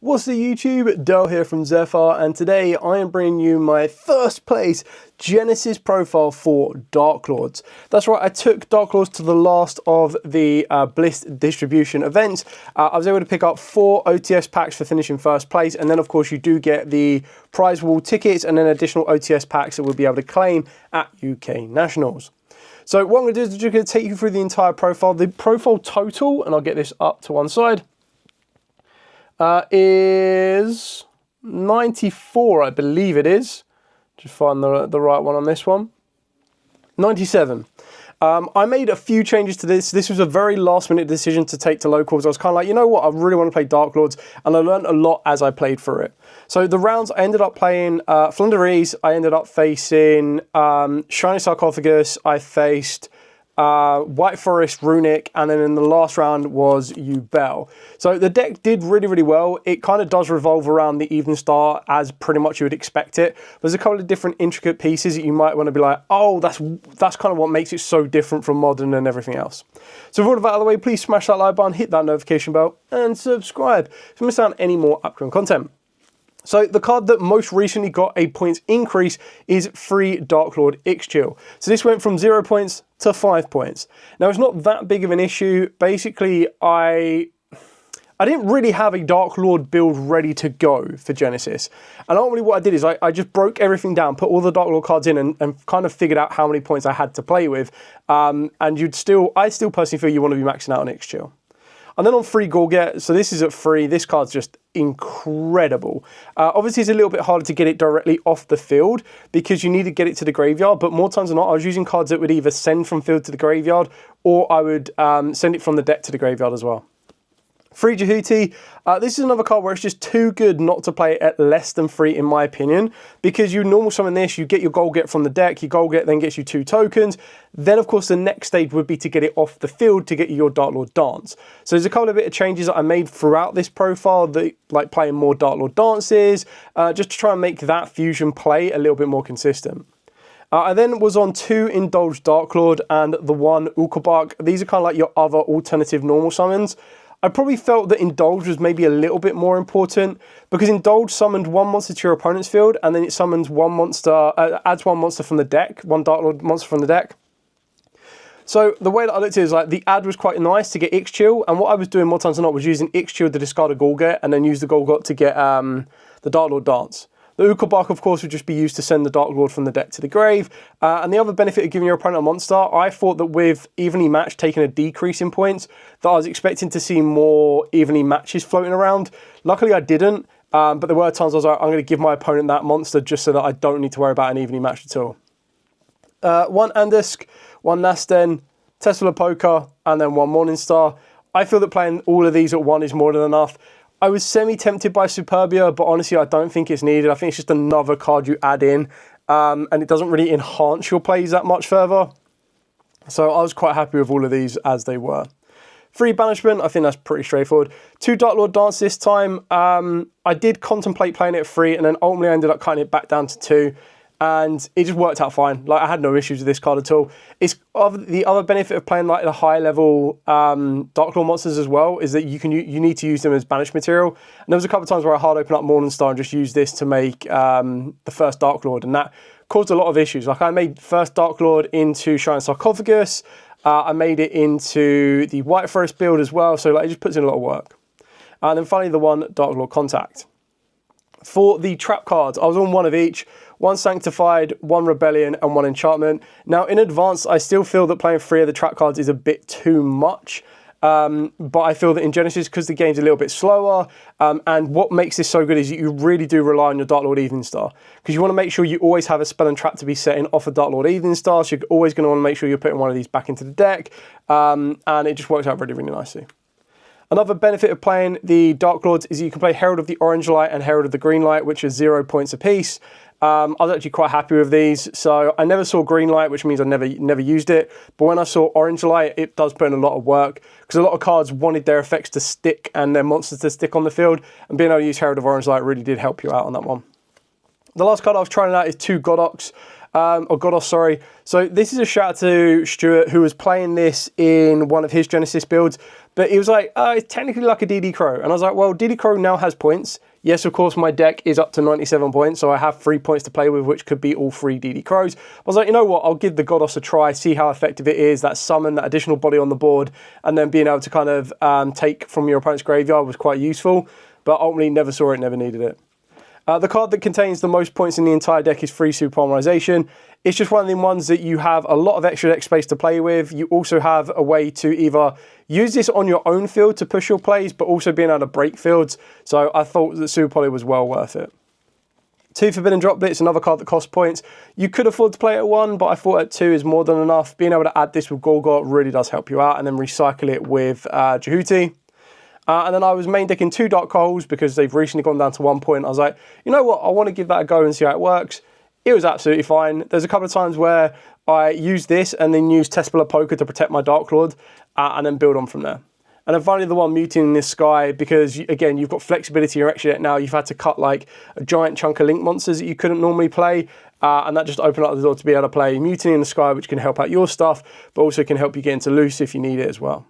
What's the YouTube? Dale here from Zephyr, and today I am bringing you my first place Genesys profile for Darklords. That's right, I took Darklords to the last of the Bliss distribution events. I was able to pick up 4 OTS packs for finishing first place, and then of course you do get the prize wall tickets and then additional OTS packs that we'll be able to claim at UK Nationals. So what I'm going to do is just going to take you through the entire profile. The profile total, and I'll get this up to one side, is 94, I believe it is. Just find the right one on this one. 97. I made a few changes to this. This was a very last minute decision to take to locals. I was kind of like, you know what, I really want to play Darklords, and I learned a lot as I played through it. So the rounds, I ended up playing Flunderies, I ended up facing Shiny Sarcophagus, I faced White Forest, Runic, and then in the last round was Yugioh. So the deck did really, really well. It kind of does revolve around the Evening Star as pretty much you would expect it. There's a couple of different intricate pieces that you might want to be like, oh, that's kind of what makes it so different from Modern and everything else. So with all of that out of the way, please smash that like button, hit that notification bell, and subscribe to miss out on any more upcoming content. So the card that most recently got a points increase is free Darklord Yugioh. So this went from 0 points to 5 points. Now it's not that big of an issue. Basically, I didn't really have a Darklord build ready to go for Genesys. And ultimately what I did is I just broke everything down, put all the Darklord cards in and kind of figured out how many points I had to play with. And I still personally feel you want to be maxing out on Yugioh. And then on free Gorget, so this is at free, this card's just incredible. Obviously it's a little bit harder to get it directly off the field because you need to get it to the graveyard, but more times than not I was using cards that would either send from field to the graveyard or I would send it from the deck to the graveyard as well. Free Jehuti, this is another card where it's just too good not to play at less than 3 in my opinion, because you normal summon this, you get your Golget from the deck, your Golget then gets you 2 tokens, then of course the next stage would be to get it off the field to get you your Darklord Dance. So there's a couple of bit of changes that I made throughout this profile, that like playing more Darklord Dances, just to try and make that fusion play a little bit more consistent. I then was on 2 Indulge Darklord and the 1 Ukobak. These are kind of like your other alternative normal summons. I probably felt that Indulge was maybe a little bit more important because Indulge summoned 1 monster to your opponent's field and then it summons 1 monster, adds 1 monster from the deck, 1 Darklord monster from the deck. So the way that I looked at it is like the ad was quite nice to get Yugioh, and what I was doing more times than not was using Yugioh to discard a Golget and then use the Golget to get the Darklord Dance. The Ukobak, of course, would just be used to send the Darklord from the deck to the grave. And the other benefit of giving your opponent a monster, I thought that with evenly matched taking a decrease in points, that I was expecting to see more evenly matches floating around. Luckily, I didn't, but there were times I was like, I'm going to give my opponent that monster just so that I don't need to worry about an evenly match at all. 1 Andusk, 1 Nasten, Tesla Poker, and then 1 Morningstar. I feel that playing all of these at 1 is more than enough. I was semi-tempted by Superbia, but honestly, I don't think it's needed. I think it's just another card you add in, and it doesn't really enhance your plays that much further. So I was quite happy with all of these as they were. Free Banishment, I think that's pretty straightforward. 2 Darklord Dance this time. I did contemplate playing it at 3, and then ultimately I ended up cutting it back down to 2. And it just worked out fine. Like I had no issues with this card at all. It's the other benefit of playing like the high level Darklord monsters as well is that you need to use them as banish material. And there was a couple of times where I hard open up Morningstar and just used this to make the first Darklord, and that caused a lot of issues. Like I made first Darklord into Shiny Sarcophagus. I made it into the White Forest build as well. So like it just puts in a lot of work. And then finally the 1 Darklord Contact. For the trap cards, I was on 1 of each. 1 Sanctified, 1 Rebellion, and 1 Enchantment. Now, in advance, I still feel that playing 3 of the trap cards is a bit too much. But I feel that in Genesys, because the game's a little bit slower, and what makes this so good is you really do rely on your Darklord Evening Star. Because you want to make sure you always have a spell and trap to be setting off a Darklord Evening Star, so you're always going to want to make sure you're putting 1 of these back into the deck, and it just works out really, really nicely. Another benefit of playing the Darklords is that you can play Herald of the Orange Light and Herald of the Green Light, which is 0 points apiece. I was actually quite happy with these. So I never saw Green Light, which means I never used it. But when I saw Orange Light, it does put in a lot of work because a lot of cards wanted their effects to stick and their monsters to stick on the field. And being able to use Herald of Orange Light really did help you out on that one. The last card I was trying out is 2 Godoks. or Godos, sorry. So this is a shout out to Stuart, who was playing this in one of his Genesys builds, but he was like, it's technically like a DD Crow. And I was like, well, DD Crow now has points. Yes, of course, my deck is up to 97 points, so I have 3 points to play with, which could be all 3 DD Crows. I was like, you know what, I'll give the Godos a try, see how effective it is, that summon, that additional body on the board, and then being able to kind of take from your opponent's graveyard was quite useful, but ultimately never saw it, never needed it. The card that contains the most points in the entire deck is Free Superpolymerization. It's just one of the ones that you have a lot of extra deck space to play with. You also have a way to either use this on your own field to push your plays, but also being able to break fields. So I thought that Super Poly was well worth it. 2 Forbidden Droplets, another card that costs points. You could afford to play it at 1, but I thought at 2 is more than enough. Being able to add this with Golgot really does help you out, and then recycle it with Jehuti. And then I was main decking 2 Dark Holes because they've recently gone down to 1 point. I was like, you know what, I want to give that a go and see how it works. It was absolutely fine. There's a couple of times where I used this and then used Tespilla Poker to protect my Darklord and then build on from there. And then finally the one mutating this Sky, because again, you've got flexibility in your extra deck now. You've had to cut like a giant chunk of Link monsters that you couldn't normally play. And that just opened up the door to be able to play Mutiny in the Sky, which can help out your stuff, but also can help you get into loose if you need it as well.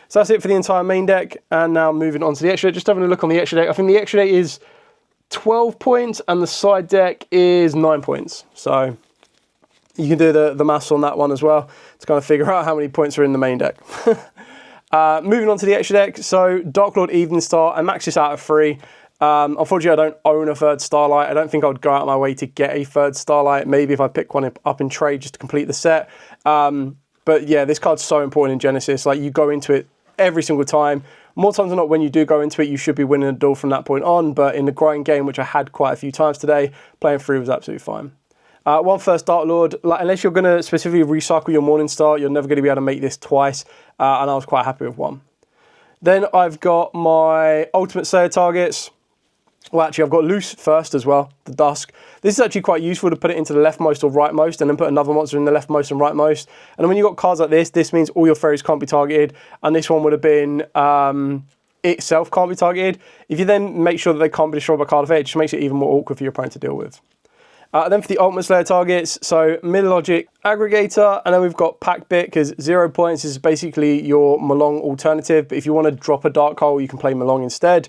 So that's it for the entire main deck, and now moving on to the extra deck. Just having a look on the extra deck. I think the extra deck is 12 points, and the side deck is 9 points. So you can do the maths on that one as well to kind of figure out how many points are in the main deck. Moving on to the extra deck. So Darklord Evening Star, I maxed this out at 3. Unfortunately, I don't own a 3rd Starlight. I don't think I would go out of my way to get a 3rd Starlight. Maybe if I pick one up in trade just to complete the set. But yeah, this card's so important in Genesys. Like, you go into it every single time. More times than not, when you do go into it, you should be winning a duel from that point on. But in the grind game, which I had quite a few times today, playing 3 was absolutely fine. 1 first Darklord, unless you're going to specifically recycle your Morningstar, you're never going to be able to make this twice. And I was quite happy with 1. Then I've got my Ultimate Slayer targets. Well, actually, I've got Loose first as well, the Dusk. This is actually quite useful to put it into the leftmost or rightmost, and then put another monster in the leftmost and rightmost. And then when you've got cards like this means all your fairies can't be targeted, and this one would have been itself can't be targeted. If you then make sure that they can't be destroyed by card effect, it just makes it even more awkward for your opponent to deal with. Then for the Ultimate Slayer targets, so Middle Logic Aggregator, and then we've got Pack Bit, because 0 points is basically your Malong alternative, but if you want to drop a Dark Hole, you can play Malong instead.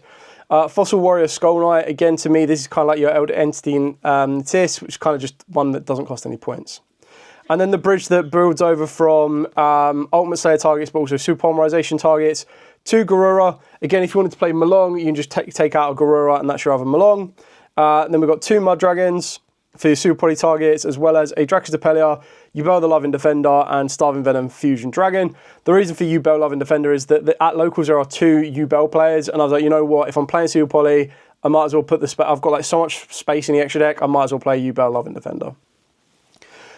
Fossil Warrior Skull Knight, again, to me, this is kind of like your Elder Entity in Tis, which is kind of just one that doesn't cost any points. And then the bridge that builds over from Ultimate Slayer targets, but also Super Polymerization targets, to Garura. Again, if you wanted to play Malong, you can just take out a Garura, and that's your other Malong. Then we've got 2 Mud Dragons for your Super Poly targets, as well as a Dracus Depelia, Yubel the Loving Defender, and Starving Venom Fusion Dragon. The reason for Yubel Loving Defender is that at locals there are 2 Yubel players, and I was like, you know what, if I'm playing Super Poly, I might as well put I've got like so much space in the extra deck, I might as well play Yubel Loving Defender.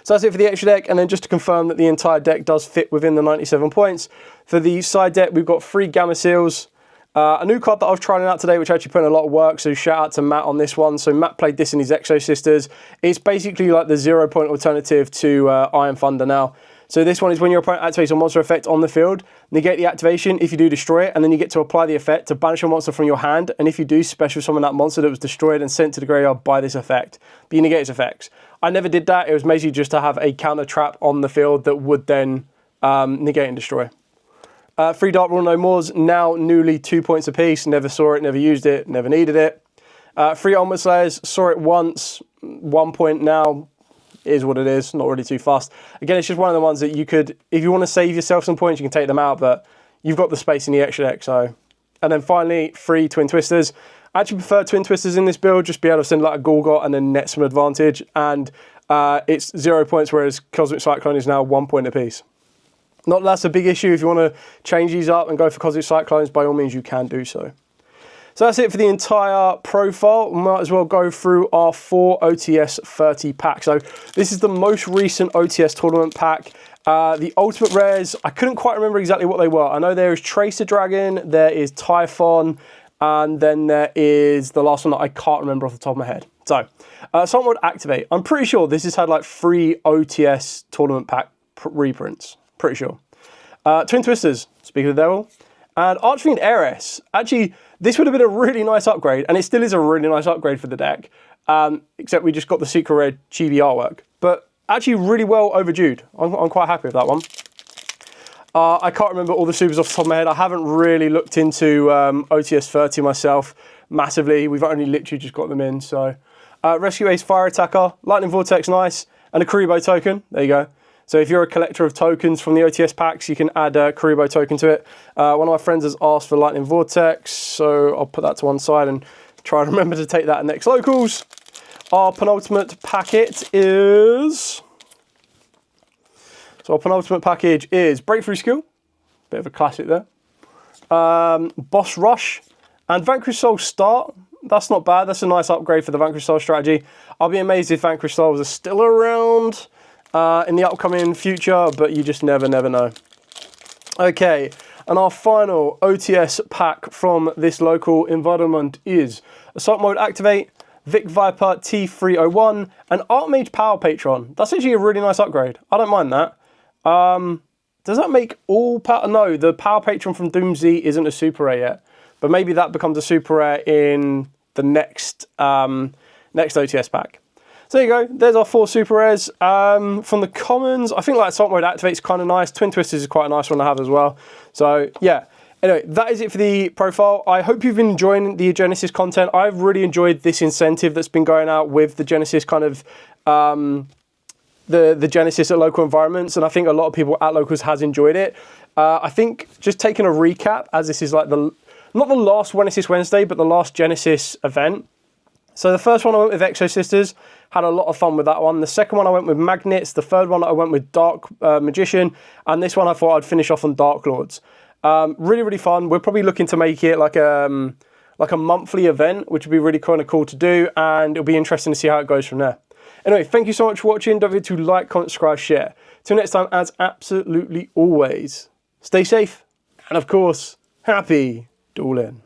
So that's it for the extra deck, and then just to confirm that the entire deck does fit within the 97 points. For the side deck, we've got 3 Gamma Seals, a new card that I was trying out today, which actually put in a lot of work, so shout out to Matt on this one. So Matt played this in his Exo Sisters. It's basically like the 0 point alternative to Iron Thunder now. So this one is when your opponent activates a monster effect on the field, negate the activation if you do destroy it, and then you get to apply the effect to banish a monster from your hand, and if you do, special summon that monster that was destroyed and sent to the graveyard by this effect. But you negate its effects. I never did that. It was basically just to have a counter trap on the field that would then negate and destroy. 3 Dark Rule No Mores, now newly 2 points apiece. Never saw it, never used it, never needed it. 3 Ultimate Slayers, saw it once, 1 point now, is what it is, not really too fast. Again, it's just one of the ones that you could, if you want to save yourself some points, you can take them out, but you've got the space in the extra deck, so. And then finally, 3 Twin Twisters. I actually prefer Twin Twisters in this build, just be able to send like a Golgot and then net some advantage, and it's 0 points, whereas Cosmic Cyclone is now 1 point apiece. Not that that's a big issue. If you want to change these up and go for Cosmic Cyclones, by all means you can do so. So that's it for the entire profile. We might as well go through our 4 OTS 30 packs. So this is the most recent OTS tournament pack. The Ultimate Rares, I couldn't quite remember exactly what they were. I know there is Tracer Dragon, there is Typhon, and then there is the last one that I can't remember off the top of my head. So, someone would Activate. I'm pretty sure this has had like 3 OTS tournament pack reprints. Pretty sure. Twin Twisters, Speak of the Devil, and Archfiend Heiress. Actually, this would have been a really nice upgrade, and it still is a really nice upgrade for the deck, except we just got the Secret Rare chibi artwork. But actually really well overdue. I'm quite happy with that one. I can't remember all the supers off the top of my head. I haven't really looked into OTS 30 myself massively. We've only literally just got them in. So Rescue Ace Fire Attacker, Lightning Vortex, nice, and a Kuriboh token. There you go. So if you're a collector of tokens from the OTS packs, you can add a Kuriboh token to it. One of my friends has asked for Lightning Vortex, so I'll put that to one side and try and remember to take that at next locals. Our penultimate packet is... So our penultimate package is Breakthrough Skill, bit of a classic there. Boss Rush and Vanquish Soul Start. That's not bad. That's a nice upgrade for the Vanquish Soul strategy. I'll be amazed if Vanquish Souls are still around in the upcoming future, but you just never know. Okay, and our final OTS pack from this local environment is Assault Mode Activate, Vic Viper T301, and Archmage Power Patron. That's actually a really nice upgrade. I don't mind that. Does that make all power? No, the Power Patron from Doomsday isn't a super rare yet, but maybe that becomes a super rare in the next next OTS pack. So there you go. There's our 4 super rares. From the commons, I think like Assault Mode Activate's kind of nice. Twin Twisters is quite a nice one to have as well. So yeah. Anyway, that is it for the profile. I hope you've been enjoying the Genesys content. I've really enjoyed this incentive that's been going out with the Genesys kind of the Genesys at local environments, and I think a lot of people at locals has enjoyed it. I think just taking a recap, as this is like not the last Genesys Wednesday, but the last Genesys event. So the first one I went with Exo Sisters, had a lot of fun with that one. The second one I went with Magnets. The third one I went with Dark Magician, and this one I thought I'd finish off on Darklords. Really fun. We're probably looking to make it like a monthly event, which would be really kind of cool to do, and it'll be interesting to see how it goes from there. Anyway, thank you so much for watching. Don't forget to like, comment, subscribe, share. Till next time, as absolutely always, stay safe, and of course, happy dueling.